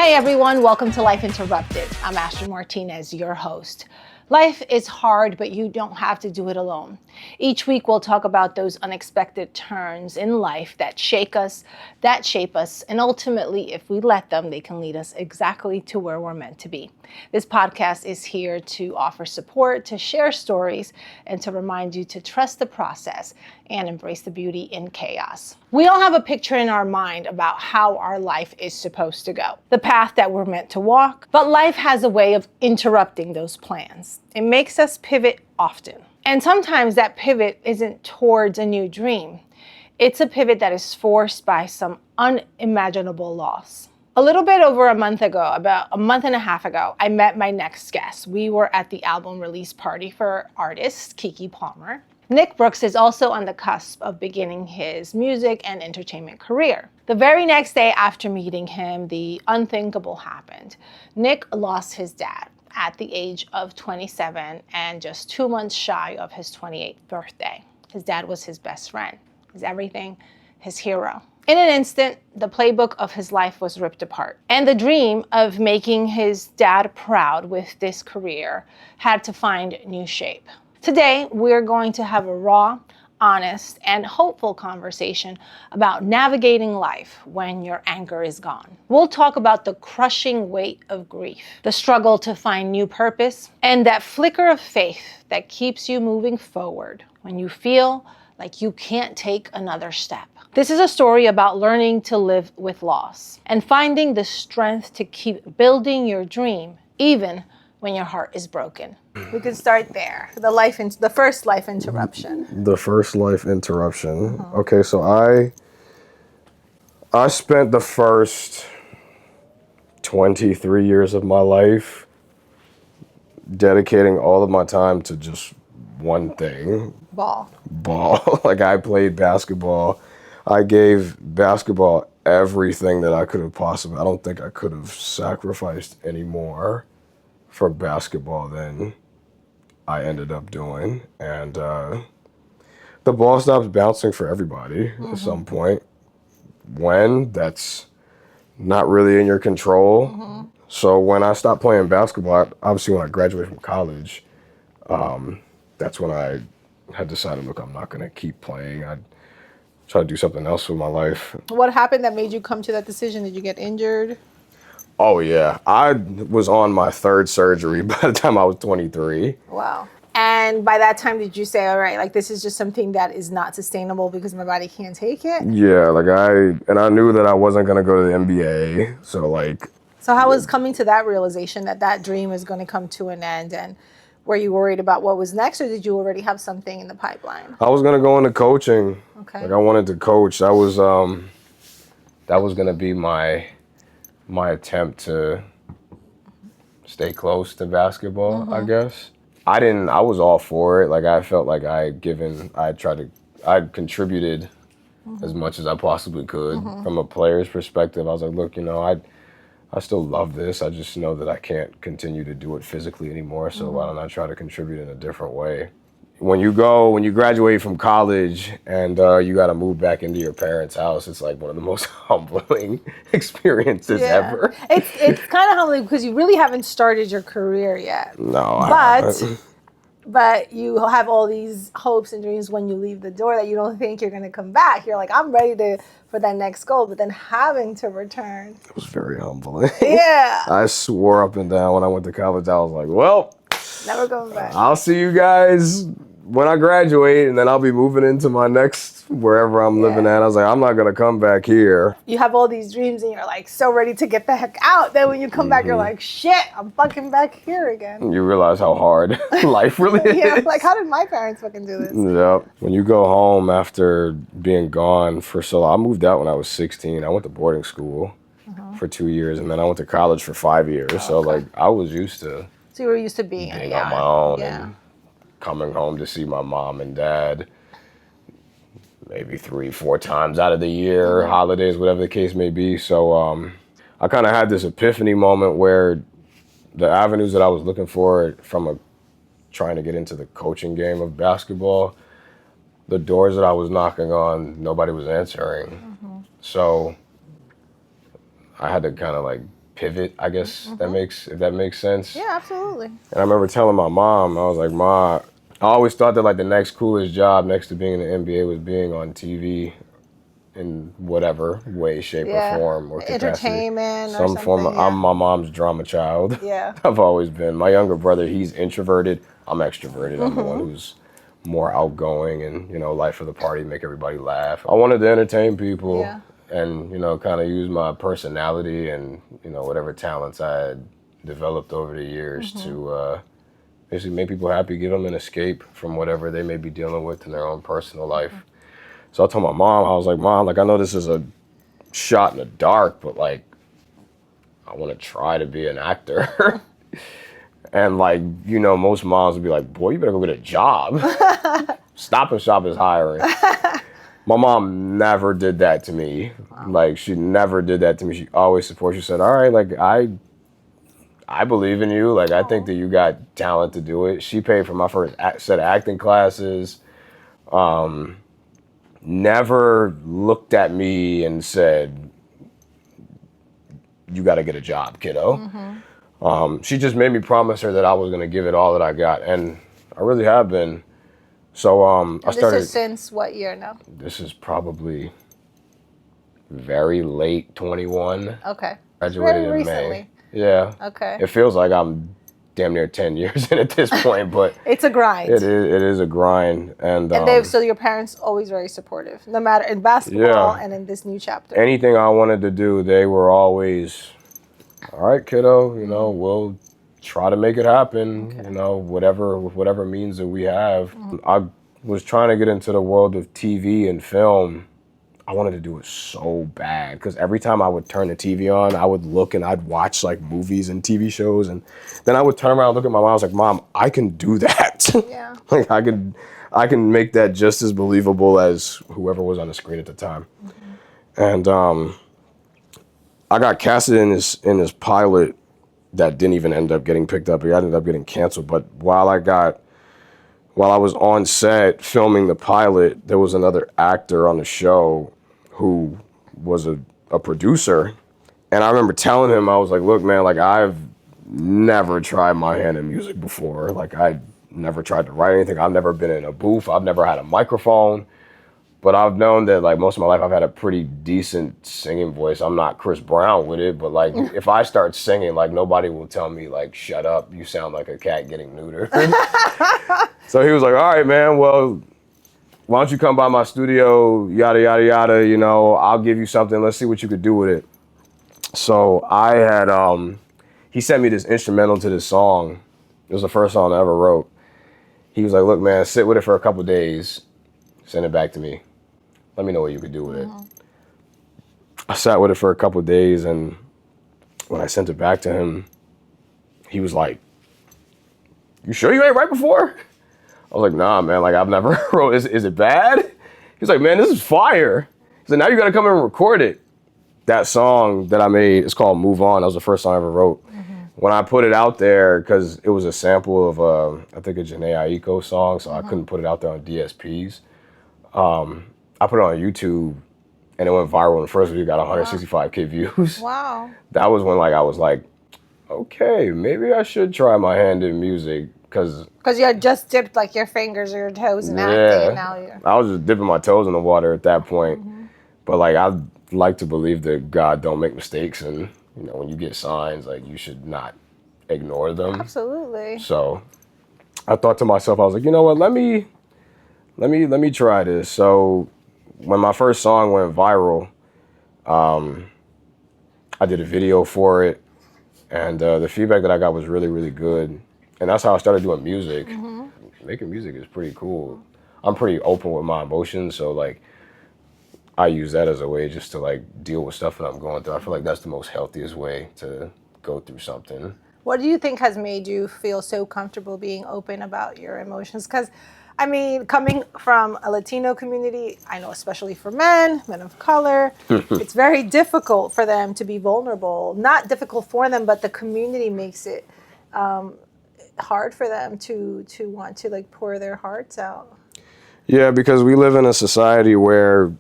Hey everyone, welcome to Life Interrupted. I'm Astrid Martinez, your host. Life is hard, but you don't have to do it alone. Each week we'll talk about those unexpected turns in life that shake us, that shape us, and ultimately, if we let them, they can lead us exactly to where we're meant to be. This podcast is here to offer support, to share stories, and to remind you to trust the process and embrace the beauty in chaos. We all have a picture in our mind about how our life is supposed to go, the path that we're meant to walk, but life has a way of interrupting those plans. It makes us pivot often. And sometimes that pivot isn't towards a new dream. It's a pivot that is forced by some unimaginable loss. A little bit over a month ago, about a month and a half ago, I met my next guest. We were at the album release party for artist Keke Palmer. Nick Brooks is also on the cusp of beginning his music and entertainment career. The very next day after meeting him, the unthinkable happened. Nick lost his dad at the age of 27 and just 2 months shy of his 28th birthday. His dad was his best friend, his everything, his hero. In an instant, the playbook of his life was ripped apart, and the dream of making his dad proud with this career had to find new shape. Today, we're going to have a raw, honest, and hopeful conversation about navigating life when your anchor is gone. We'll talk about the crushing weight of grief, the struggle to find new purpose, and that flicker of faith that keeps you moving forward when you feel like you can't take another step. This is a story about learning to live with loss and finding the strength to keep building your dream, even when your heart is broken. We can start there. The first life interruption. The first life interruption. Okay, so I spent the first 23 years of my life dedicating all of my time to just one thing. Ball. Like, I played basketball. I gave basketball everything that I could have possibly. I don't think I could have sacrificed any more for basketball than I ended up doing. And the ball stops bouncing for everybody at some point. When, that's not really in your control. So when I stopped playing basketball, obviously when I graduated from college, that's when I had decided, look, I'm not going to keep playing. I'd try to do something else with my life. What happened that made you come to that decision? Did you get injured? Oh, yeah. I was on my third surgery by the time I was 23. Wow. And by that time, did you say, all right, like, this is just something that is not sustainable because my body can't take it? Yeah, I knew that I wasn't going to go to the NBA. So how was coming to that realization that that dream is going to come to an end? And were you worried about what was next, or did you already have something in the pipeline? I was going to go into coaching. Okay. I wanted to coach. That was going to be my attempt to stay close to basketball, I guess. I was all for it. I felt like I contributed as much as I possibly could from a player's perspective. I was like, look, I still love this. I just know that I can't continue to do it physically anymore. So why don't I try to contribute in a different way? When you graduate from college and you got to move back into your parents' house, it's like one of the most humbling experiences ever. It's kind of humbling because you really haven't started your career yet. No, but you have all these hopes and dreams when you leave the door that you don't think you're going to come back. You're like, I'm ready for that next goal, but then having to return. It was very humbling. Yeah. I swore up and down when I went to college. I was like, well, never going back. I'll see you guys when I graduate, and then I'll be moving into my next wherever I'm living at. I was like, I'm not gonna come back here. You have all these dreams and you're like so ready to get the heck out. Then when you come back, you're like, shit, I'm fucking back here again. You realize how hard life really is. Yeah, like, how did my parents fucking do this? Yep. When you go home after being gone for so long, I moved out when I was 16. I went to boarding school for 2 years, and then I went to college for 5 years. So I was used to. So you were used to being on my own and coming home to see my mom and dad maybe 3-4 times out of the year, holidays, whatever the case may be. So I kind of had this epiphany moment where the avenues that I was looking for from trying to get into the coaching game of basketball, the doors that I was knocking on, nobody was answering. So I had to kind of pivot, I guess, if that makes sense. Yeah, absolutely. And I remember telling my mom, I was like, Ma, I always thought that like the next coolest job next to being in the NBA was being on TV in whatever way, shape, or form or capacity. Entertainment or Some form something. I'm my mom's drama child. Yeah. I've always been. My younger brother, he's introverted. I'm extroverted. I'm the one who's more outgoing and, you know, life of the party, make everybody laugh. I wanted to entertain people. Yeah. And, you know, kind of use my personality and, you know, whatever talents I had developed over the years to basically make people happy, give them an escape from whatever they may be dealing with in their own personal life. So I told my mom, I was like, Mom, like, I know this is a shot in the dark, but like, I want to try to be an actor. And like, you know, most moms would be like, boy, you better go get a job. Stop and Shop is hiring. My mom never did that to me. Wow. Like, she never did that to me. She always supported. She said, all right, like, I believe in you. Like, I think that you got talent to do it. She paid for my first set of acting classes. Never looked at me and said, you got to get a job, kiddo. She just made me promise her that I was going to give it all that I got. And I really have been. So I started. This is since what year now? This is probably very late 21. Okay. Graduated in recently. May. Yeah. Okay. It feels like I'm damn near 10 years in at this point, but it's a grind. It is a grind, and so your parents always very supportive, no matter in basketball and in this new chapter. Anything I wanted to do, they were always, all right, kiddo. You know, we'll try to make it happen. Okay. You know, whatever means that we have. I was trying to get into the world of TV and film. I wanted to do it so bad because every time I would turn the TV on, I would look and I'd watch like movies and TV shows, and then I would turn around and look at my mom. I was like, Mom, I can do that. Yeah. Like I can make that just as believable as whoever was on the screen at the time. And I got casted in this pilot that didn't even end up getting picked up. It ended up getting canceled. But while I was on set filming the pilot, there was another actor on the show who was a producer. And I remember telling him, I was like, look, man, like I've never tried my hand in music before. Like I never tried to write anything. I've never been in a booth. I've never had a microphone. But I've known that like most of my life I've had a pretty decent singing voice. I'm not Chris Brown with it, but like if I start singing, like nobody will tell me like, shut up, you sound like a cat getting neutered. So he was like, all right, man, well, why don't you come by my studio, yada, yada, yada, you know, I'll give you something. Let's see what you could do with it. So I had, he sent me this instrumental to this song. It was the first song I ever wrote. He was like, look, man, sit with it for a couple days, send it back to me. Let me know what you could do with it. I sat with it for a couple of days, and when I sent it back to him, he was like, you sure you ain't right before? I was like, nah, man, like I've never wrote, is it bad? He's like, man, this is fire. He said, now you gotta come and record it. That song that I made, it's called Move On. That was the first song I ever wrote. When I put it out there, because it was a sample of, I think a Jhené Aiko song, so I couldn't put it out there on DSPs. I put it on YouTube, and it went viral. In the first week, got 165K views. Wow. That was when like I was like, okay, maybe I should try my hand in music, because you had just dipped like your fingers or your toes in acting, and now you're... I was just dipping my toes in the water at that point. But like I like to believe that God don't make mistakes, and you know when you get signs, like you should not ignore them. Absolutely. So I thought to myself, I was like, you know what, let me try this. So when my first song went viral, I did a video for it, and the feedback that I got was really, really good. And that's how I started doing music. Making music is pretty cool. I'm pretty open with my emotions, so like I use that as a way just to like deal with stuff that I'm going through. I feel like that's the most healthiest way to go through something. What do you think has made you feel so comfortable being open about your emotions? Because, I mean, coming from a Latino community, I know especially for men of color, it's very difficult for them to be vulnerable. Not difficult for them, but the community makes it hard for them to want to like pour their hearts out. Yeah, because we live in a society where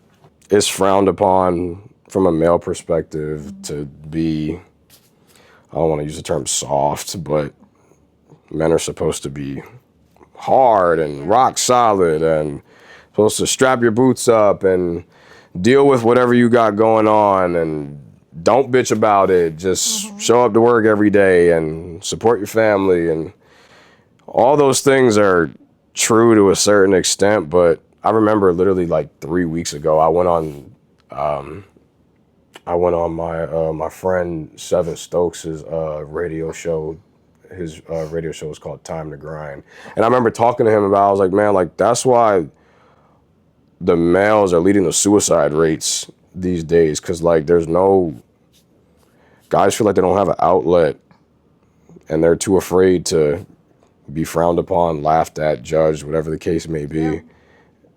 it's frowned upon from a male perspective to be I don't want to use the term soft, but men are supposed to be hard and rock solid and supposed to strap your boots up and deal with whatever you got going on and don't bitch about it. Just show up to work every day and support your family. And all those things are true to a certain extent, but I remember literally like 3 weeks ago, I went on my friend Seven Stokes' radio show. His radio show was called Time to Grind. And I remember talking to him about, I was like, man, like that's why the males are leading the suicide rates these days. Cause like there's no, guys feel like they don't have an outlet and they're too afraid to be frowned upon, laughed at, judged, whatever the case may be. Yeah.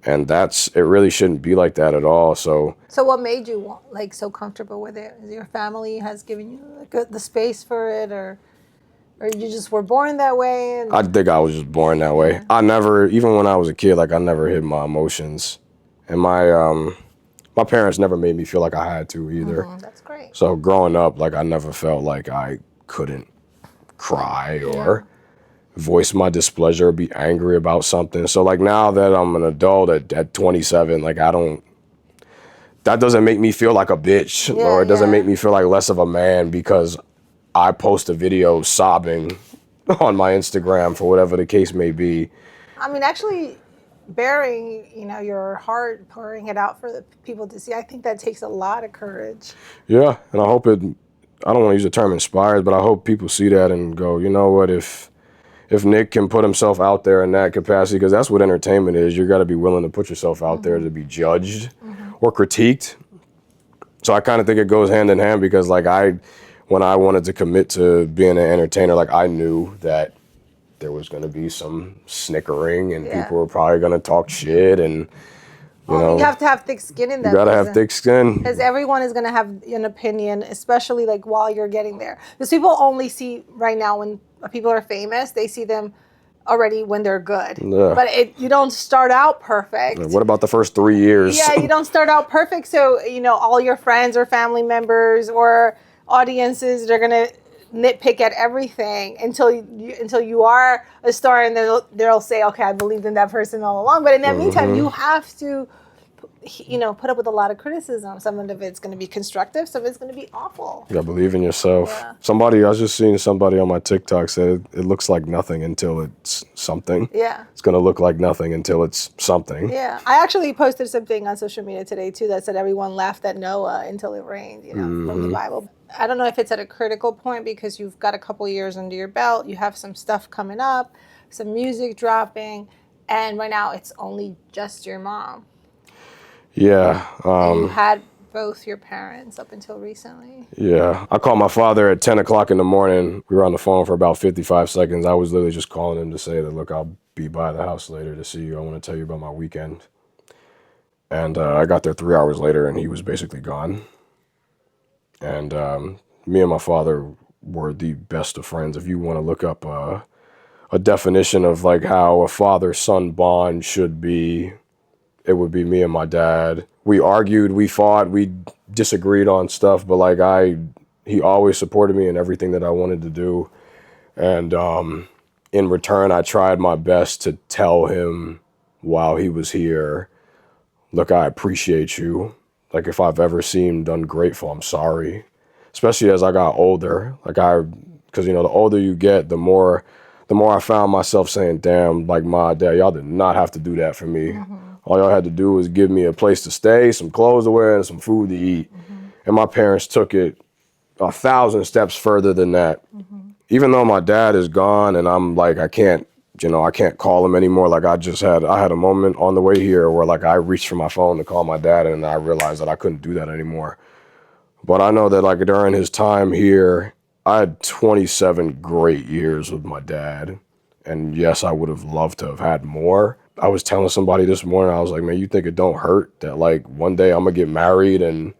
And it really shouldn't be like that at all. So what made you so comfortable with it? Is your family has given you the space for it, or you just were born that way? I think I was just born that way. I never, even when I was a kid, like I never hid my emotions. And my parents never made me feel like I had to either. That's great. So growing up, like I never felt like I couldn't cry or voice my displeasure or be angry about something. So like now that I'm an adult at 27, like that doesn't make me feel like a bitch or it doesn't make me feel like less of a man because I post a video sobbing on my Instagram for whatever the case may be. I mean, actually bearing, your heart, pouring it out for the people to see, I think that takes a lot of courage. Yeah, and I hope I don't want to use the term inspires, but I hope people see that and go, you know what, if Nick can put himself out there in that capacity, because that's what entertainment is. You got to be willing to put yourself out there to be judged or critiqued. So I kind of think it goes hand in hand because like when I wanted to commit to being an entertainer, like I knew that there was going to be some snickering and people were probably going to talk shit and you have to have thick skin in that. You got to have thick skin. Because everyone is going to have an opinion, especially like while you're getting there. Because people only see right now when people are famous, they see them already when they're good. Yeah. But you don't start out perfect. What about the first 3 years? Yeah, you don't start out perfect. So, all your friends or family members or audiences, they're going to nitpick at everything until you are a star, and they'll say, okay, I believed in that person all along. But in that meantime, you have to put up with a lot of criticism. Some of it's going to be constructive, some of it's going to be awful. You gotta believe in yourself. I was just seeing somebody on my TikTok said it looks like nothing until it's something. Yeah, it's going to look like nothing until it's something. Yeah, I actually posted something on social media today too that said everyone laughed at Noah until it rained, from the Bible. I don't know if it's at a critical point because you've got a couple years under your belt, you have some stuff coming up, some music dropping, and right now it's only just your mom. Yeah. You had both your parents up until recently. Yeah. I called my father at 10 o'clock in the morning. We were on the phone for about 55 seconds. I was literally just calling him to say that, look, I'll be by the house later to see you. I want to tell you about my weekend. And I got there 3 hours later and he was basically gone. And me and my father were the best of friends. If you want to look up a definition of like how a father-son bond should be, it would be me and my dad. We argued, we fought, we disagreed on stuff, but like he always supported me in everything that I wanted to do. And in return, I tried my best to tell him while he was here, look, I appreciate you. Like if I've ever seemed ungrateful, I'm sorry. Especially as I got older, because the older you get, the more I found myself saying, damn, like my dad, y'all did not have to do that for me. All y'all had to do was give me a place to stay, some clothes to wear, and some food to eat. And my parents took it 1,000 steps further than that. Even though my dad is gone and I'm like, I can't call him anymore. Like I had a moment on the way here where like I reached for my phone to call my dad and I realized that I couldn't do that anymore. But I know that like during his time here, I had 27 great years with my dad. And yes, I would have loved to have had more. I was telling somebody this morning, I was like, man, you think it don't hurt that like one day I'm gonna get married and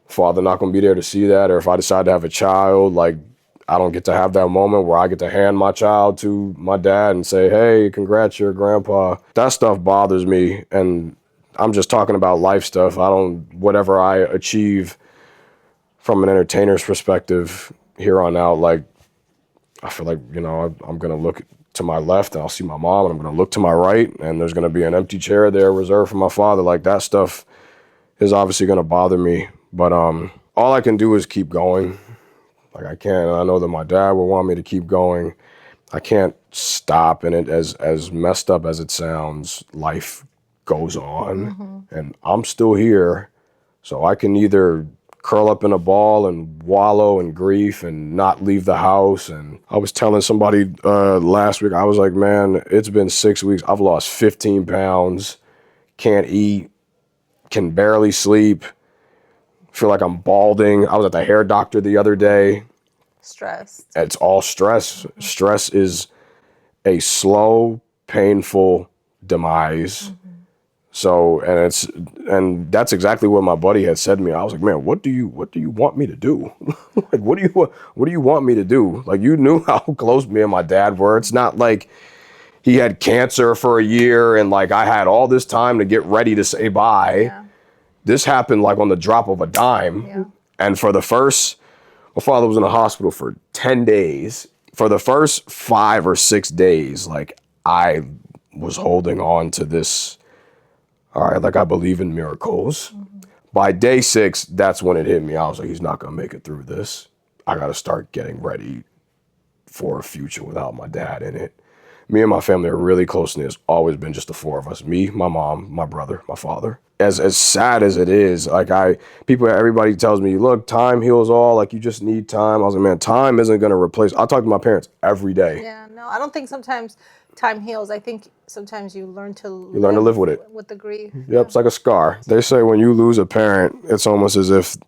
father not gonna be there to see that? Or if I decide to have a child, like I don't get to have that moment where I get to hand my child to my dad and say, hey, congrats, you're a grandpa. That stuff bothers me. And I'm just talking about life stuff. Whatever I achieve from an entertainer's perspective, here on out, like, I feel like, you know, I'm going to look to my left and I'll see my mom, and I'm going to look to my right and there's going to be an empty chair there reserved for my father. Like, that stuff is obviously going to bother me. But all I can do is keep going. Like, I can't, I know that my dad would want me to keep going. I can't stop. And it, as messed up as it sounds, life goes on and I'm still here. So I can either curl up in a ball and wallow in grief and not leave the house. And I was telling somebody last week, I was like, man, it's been 6 weeks. I've lost 15 pounds, can't eat, can barely sleep, feel like I'm balding. I was at the hair doctor the other day. Stressed. It's all stress. Stress is a slow, painful demise. So, and that's exactly what my buddy had said to me. I was like, man, what do you want me to do? Like, what do you want me to do? Like, you knew how close me and my dad were. It's not like he had cancer for a year and like I had all this time to get ready to say bye. Yeah. This happened like on the drop of a dime. Yeah. And my father was in the hospital for 10 days. For the first 5 or 6 days, like, I was holding on to this. All right, like, I believe in miracles. By day 6, that's when it hit me. I was like, he's not going to make it through this. I got to start getting ready for a future without my dad in it. Me and my family are really close, and it's always been just the 4 of us. Me, my mom, my brother, my father. As sad as it is, like, everybody tells me, look, time heals all. Like, you just need time. I was like, man, time isn't going to replace. I talk to my parents every day. Yeah, no, I don't think sometimes time heals. I think sometimes you learn to live with it. With the grief. Yep, it's like a scar. They say when you lose a parent, it's almost as if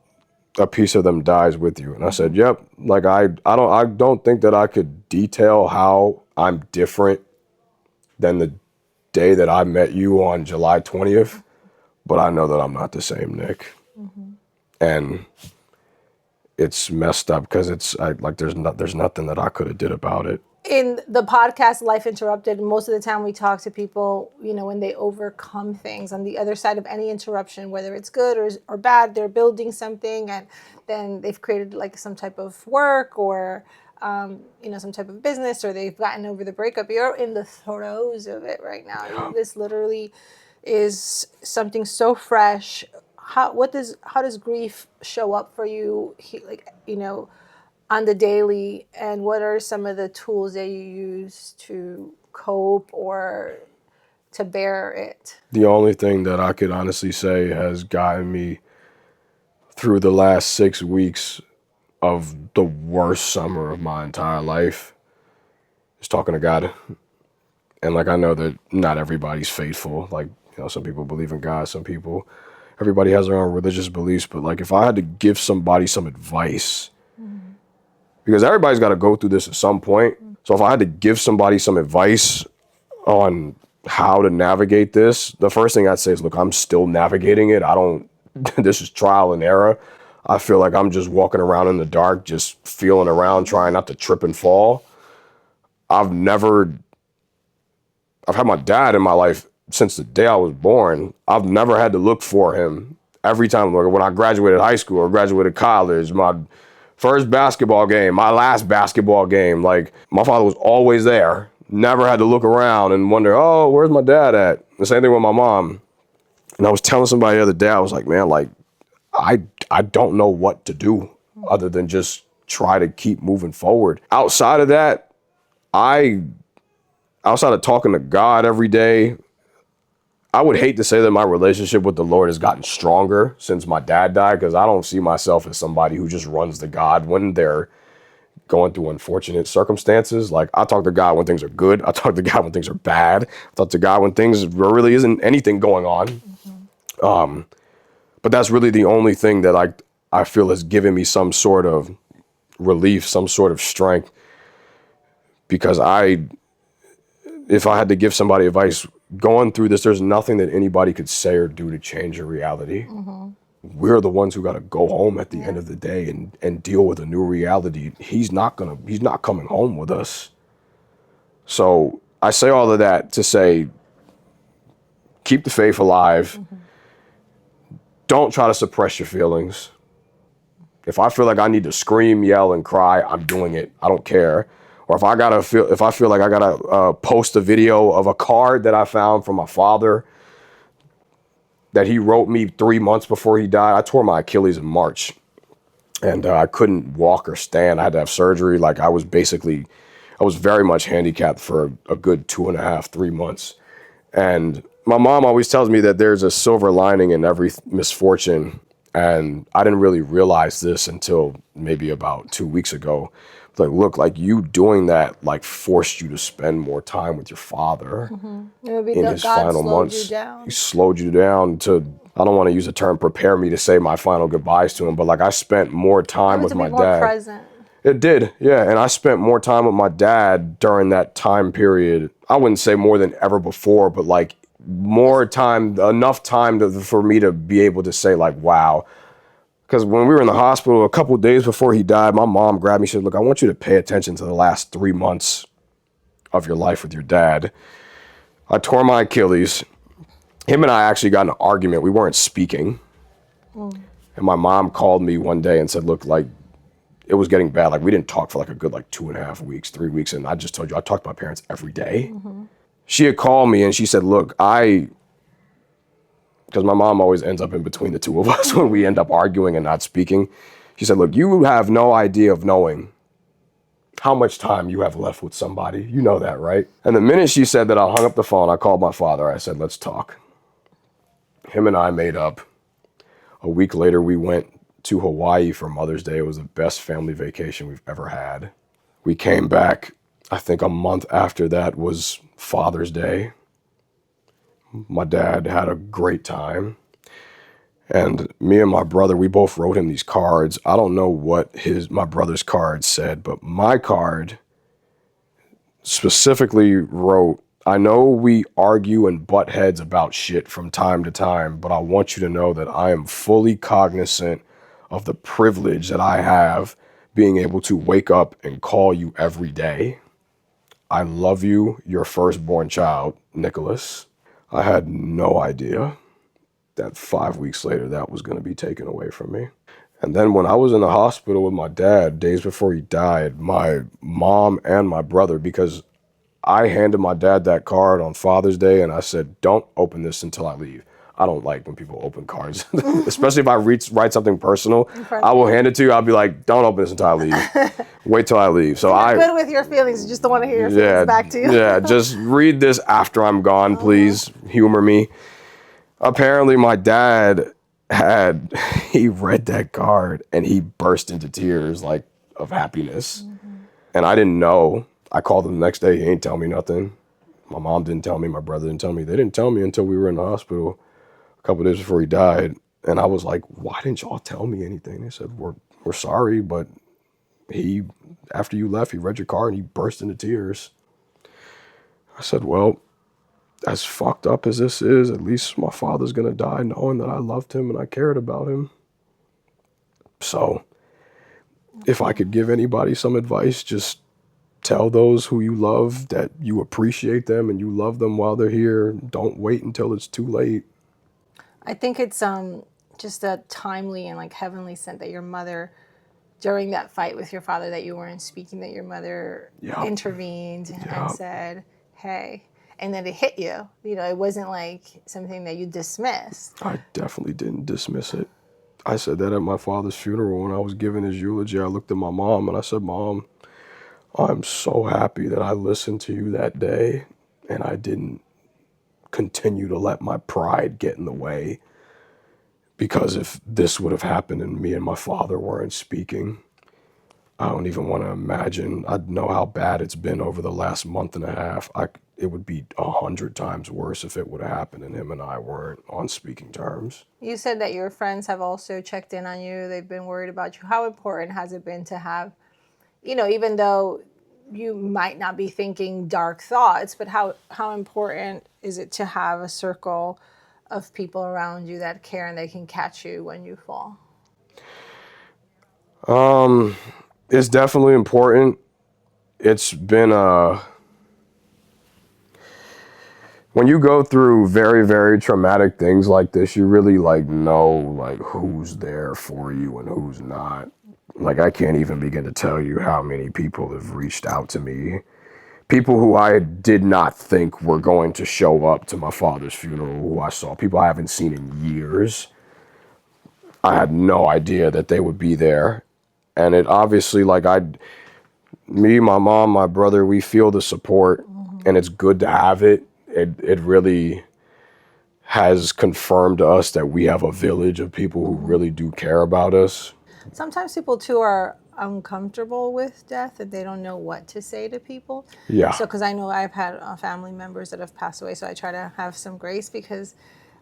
a piece of them dies with you. And I said, yep. Like, I don't think that I could detail how I'm different than the day that I met you on July 20th, but I know that I'm not the same Nick. And it's messed up because there's nothing that I could have did about it. In the podcast Life Interrupted, most of the time we talk to people, you know, when they overcome things on the other side of any interruption, whether it's good or bad, they're building something and then they've created like some type of work or, you know, some type of business, or they've gotten over the breakup. You're in the throes of it right now. Yeah. This literally is something so fresh. How does grief show up for you, like, you know, on the daily, and what are some of the tools that you use to cope or to bear it? The only thing that I could honestly say has gotten me through the last 6 weeks of the worst summer of my entire life is talking to God. And like, I know that not everybody's faithful. Like, you know, some people believe in God, everybody has their own religious beliefs. But like, if I had to give somebody some advice, because everybody's got to go through this at some point. So if I had to give somebody some advice on how to navigate this, the first thing I'd say is, look, I'm still navigating it. This is trial and error. I feel like I'm just walking around in the dark, just feeling around, trying not to trip and fall. I've had my dad in my life since the day I was born. I've never had to look for him. Every time, like when I graduated high school or graduated college, my first basketball game, my last basketball game, like, my father was always there. Never had to look around and wonder, oh, where's my dad at? The same thing with my mom. And I was telling somebody the other day, I was like, man, like, I don't know what to do other than just try to keep moving forward. Outside of that, outside of talking to God every day, I would hate to say that my relationship with the Lord has gotten stronger since my dad died, because I don't see myself as somebody who just runs to God when they're going through unfortunate circumstances. Like, I talk to God when things are good. I talk to God when things are bad. I talk to God when things really isn't anything going on. But that's really the only thing that I feel has given me some sort of relief, some sort of strength, because if I had to give somebody advice going through this, there's nothing that anybody could say or do to change your reality. We're the ones who got to go home at the end of the day and deal with a new reality. He's not coming home with us. So I say all of that to say, keep the faith alive. Don't try to suppress your feelings. If I feel like I need to scream, yell, and cry, I'm doing it. I don't care. Or if I feel like I gotta post a video of a card that I found from my father that he wrote me 3 months before he died. I tore my Achilles in March, and I couldn't walk or stand. I had to have surgery. Like I was very much handicapped for a good 2.5, 3 months. And my mom always tells me that there's a silver lining in every misfortune. And I didn't really realize this until maybe about 2 weeks ago. It's like, look, like you doing that, like forced you to spend more time with your father Maybe in his God final slowed you months. down. He slowed you down to, I don't want to use the term prepare me to say my final goodbyes to him, but like I spent more time Maybe with to my be more dad. present. It did, yeah. And I spent more time with my dad during that time period. I wouldn't say more than ever before, but like more time, enough time for me to be able to say like, wow. Because when we were in the hospital, a couple of days before he died, my mom grabbed me. She said, look, I want you to pay attention to the last 3 months of your life with your dad. I tore my Achilles. Him and I actually got in an argument. We weren't speaking. And my mom called me one day and said, look, like, it was getting bad. Like, we didn't talk for like a good, like 2.5 weeks, 3 weeks. And I just told you, I talked to my parents every day. She had called me and she said, look, because my mom always ends up in between the two of us when we end up arguing and not speaking. She said, look, you have no idea of knowing how much time you have left with somebody. You know that, right? And the minute she said that, I hung up the phone. I called my father. I said, let's talk. Him and I made up. A week later, we went to Hawaii for Mother's Day. It was the best family vacation we've ever had. We came back, I think a month after that was Father's Day. My dad had a great time. And me and my brother, we both wrote him these cards. I don't know what my brother's card said, but my card specifically wrote, I know we argue and butt heads about shit from time to time, but I want you to know that I am fully cognizant of the privilege that I have being able to wake up and call you every day. I love you, your firstborn child, Nicholas. I had no idea that 5 weeks later that was going to be taken away from me. And then when I was in the hospital with my dad, days before he died, my mom and my brother, because I handed my dad that card on Father's Day and I said, don't open this until I leave. I don't like when people open cards, especially if I write something personal. I will hand it to you. I'll be like, don't open this until I leave. Wait till I leave. So You're good with your feelings. You just don't want to hear your feelings back to you. Yeah, just read this after I'm gone, please. Humor me. Apparently my dad he read that card and he burst into tears like of happiness. And I didn't know. I called him the next day. He ain't tell me nothing. My mom didn't tell me. My brother didn't tell me. They didn't tell me until we were in the hospital a couple of days before he died. And I was like, why didn't y'all tell me anything? They said, we're sorry, but after you left, he read your card and he burst into tears. I said, well, as fucked up as this is, at least my father's going to die knowing that I loved him and I cared about him. So if I could give anybody some advice, just tell those who you love that you appreciate them and you love them while they're here. Don't wait until it's too late. I think it's just a timely and like heavenly sent that your mother, during that fight with your father that you weren't speaking, that your mother intervened and said, hey, and then it hit you. You know, it wasn't like something that you dismissed. I definitely didn't dismiss it. I said that at my father's funeral when I was giving his eulogy. I looked at my mom and I said, Mom, I'm so happy that I listened to you that day and I didn't continue to let my pride get in the way. Because if this would have happened and me and my father weren't speaking, I don't even want to imagine. I know how bad it's been over the last month and a half. It would be 100 times worse if it would have happened and him and I weren't on speaking terms. You said that your friends have also checked in on you. They've been worried about you. How important has it been to have, you know, even though you might not be thinking dark thoughts, but how important is it to have a circle of people around you that care and they can catch you when you fall? It's definitely important. It's been when you go through very, very traumatic things like this, you really like know like who's there for you and who's not. Like, I can't even begin to tell you how many people have reached out to me. People who I did not think were going to show up to my father's funeral, who I saw. People I haven't seen in years. I had no idea that they would be there. And it obviously, like, me, my mom, my brother, we feel the support, and it's good to have it. It really has confirmed to us that we have a village of people who really do care about us. Sometimes people too are uncomfortable with death and they don't know what to say to people. Yeah. So, because I know I've had family members that have passed away, so I try to have some grace because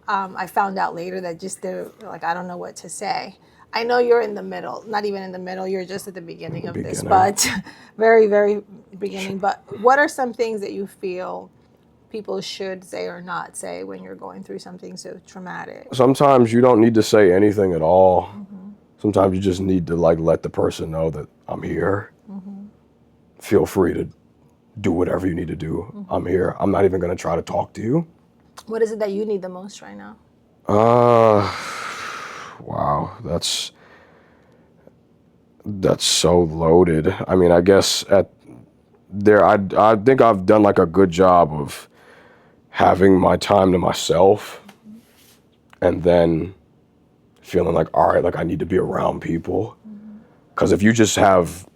I found out later that just they're like, I don't know what to say. I know you're in the middle, not even in the middle, you're just at the beginning of this, but very, very beginning. But what are some things that you feel people should say or not say when you're going through something so traumatic? Sometimes you don't need to say anything at all. Sometimes you just need to, like, let the person know that I'm here. Feel free to do whatever you need to do. I'm here. I'm not even going to try to talk to you. What is it that you need the most right now? Wow, that's so loaded. I mean, I guess I think I've done like a good job of having my time to myself, and then feeling like, all right, like I need to be around people. Because if you just have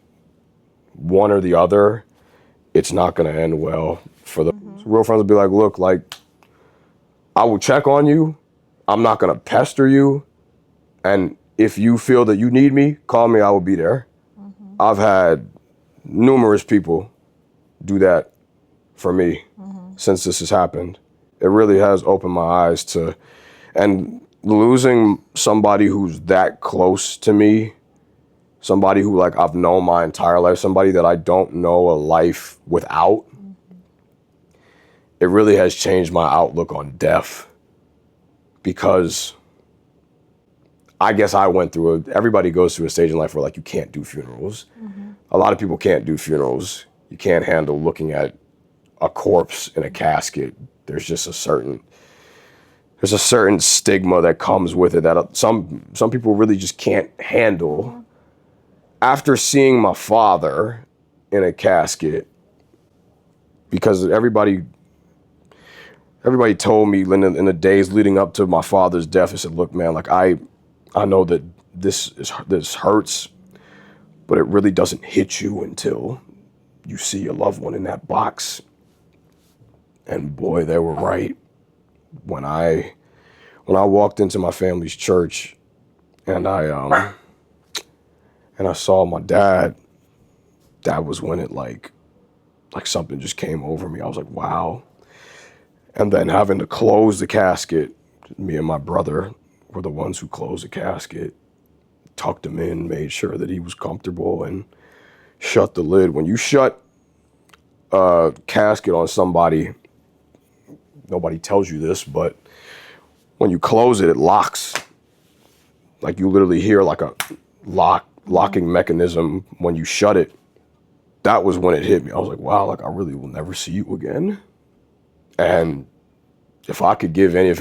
one or the other, it's not going to end well for the real friends. Will be like, look, like, I will check on you. I'm not going to pester you. And if you feel that you need me, call me, I will be there. I've had numerous people do that for me since this has happened. It really has opened my eyes to, and losing somebody who's that close to me, somebody who, like, I've known my entire life, somebody that I don't know a life without, it really has changed my outlook on death. Because I guess I went through everybody goes through a stage in life where, like, you can't do funerals. A lot of people can't do funerals. You can't handle looking at a corpse in a casket. There's just a certain stigma that comes with it that some people really just can't handle. After seeing my father in a casket, because everybody told me in the days leading up to my father's death, I said, look, man, like, I know that this hurts, but it really doesn't hit you until you see your loved one in that box. And boy, they were right. When I walked into my family's church and I saw my dad, that was when it like something just came over me. I was like, wow. And then having to close the casket, me and my brother were the ones who closed the casket, tucked him in, made sure that he was comfortable, and shut the lid. When you shut a casket on somebody, nobody tells you this, but when you close it, it locks. Like, you literally hear like a locking mechanism when you shut it. That was when it hit me. I was like, wow, like, I really will never see you again. And if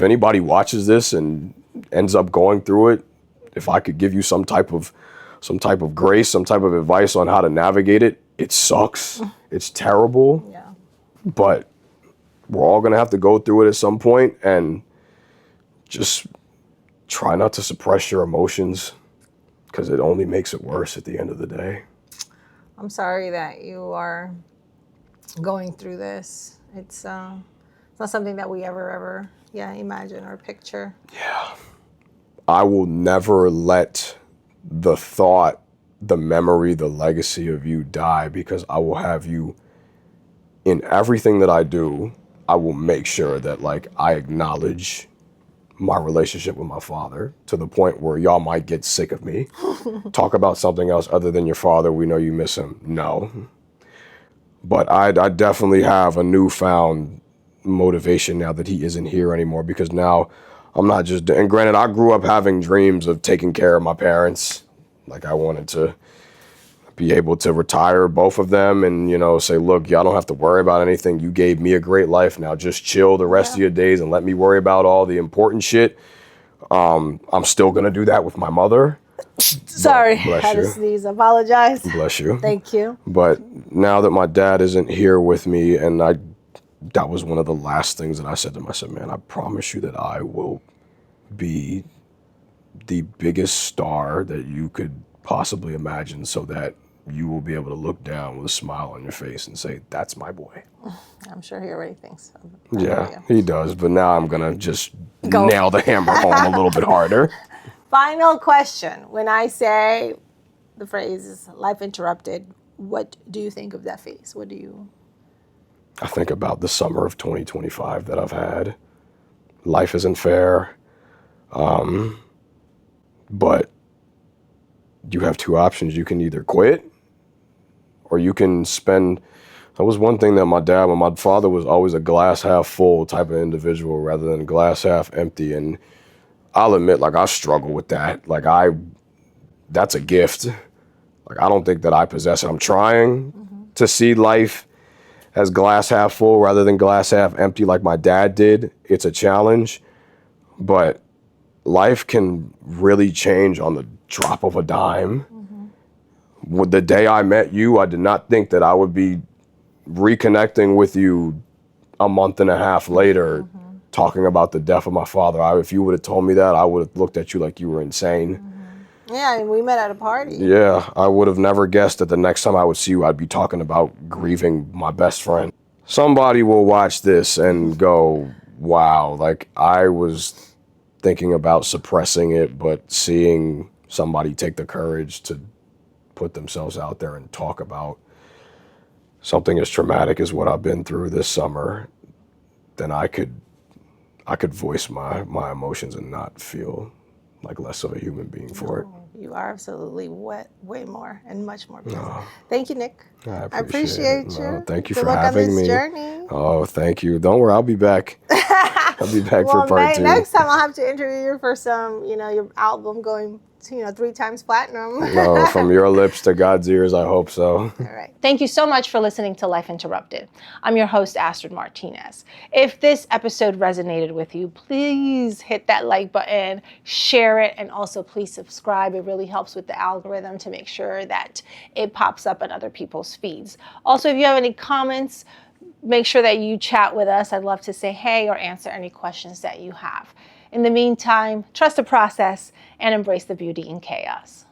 anybody watches this and ends up going through it, if I could give you some type of grace, some type of advice on how to navigate it, it sucks. It's terrible. Yeah. But we're all going to have to go through it at some point, and just try not to suppress your emotions, because it only makes it worse at the end of the day. I'm sorry that you are going through this. It's not something that we ever imagine or picture. Yeah. I will never let the thought, the memory, the legacy of you die, because I will have you in everything that I do. I will make sure that, like, I acknowledge my relationship with my father, to the point where y'all might get sick of me. Talk about something else other than your father. We know you miss him. No. But I definitely have a newfound motivation now that he isn't here anymore, because now I'm not just, and granted, I grew up having dreams of taking care of my parents. Like, I wanted to be able to retire both of them and, say, look, y'all don't have to worry about anything. You gave me a great life. Now just chill the rest of your days and let me worry about all the important shit. I'm still going to do that with my mother. Sorry, bless had to you. sneeze. Apologize. Bless you. Thank you. But now that my dad isn't here with me, and that was one of the last things that I said to him. I said, man, I promise you that I will be the biggest star that you could possibly imagine, so that you will be able to look down with a smile on your face and say, that's my boy. I'm sure he already thinks that Yeah, he does. But now I'm going to just Go. nail the hammer home a little bit harder. Final question. When I say the phrase is life interrupted, what do you think of that phase? What do you... I think about the summer of 2025 that I've had. Life isn't fair. But you have two options. You can either quit, or you can spend... That was one thing that my father was always a glass half full type of individual rather than glass half empty. And I'll admit, like, I struggle with that. Like, that's a gift. Like, I don't think that I possess it. I'm trying to see life as glass half full rather than glass half empty like my dad did. It's a challenge, but life can really change on the drop of a dime. With the day I met you, I did not think that I would be reconnecting with you a month and a half later, talking about the death of my father. If you would have told me that, I would have looked at you like you were insane. Yeah, and we met at a party. Yeah, I would have never guessed that the next time I would see you, I'd be talking about grieving my best friend. Somebody will watch this and go, wow, like, I was thinking about suppressing it, but seeing somebody take the courage to put themselves out there and talk about something as traumatic as what I've been through this summer, then I could voice my emotions and not feel like less of a human being for it. You are absolutely way more and much more. Thank you, Nick. I appreciate it. you. Thank you Good for luck having on this me. Journey. Oh, thank you. Don't worry, I'll be back. I'll be back for part 2. Next time I'll have to interview you for some, your album going, 3 times platinum. No, from your lips to God's ears, I hope so. All right. Thank you so much for listening to Life Interrupted. I'm your host, Astrid Martinez. If this episode resonated with you, please hit that like button, share it, and also please subscribe. It really helps with the algorithm to make sure that it pops up on other people's feeds. Also, if you have any comments, make sure that you chat with us. I'd love to say hey or answer any questions that you have. In the meantime, trust the process and embrace the beauty in chaos.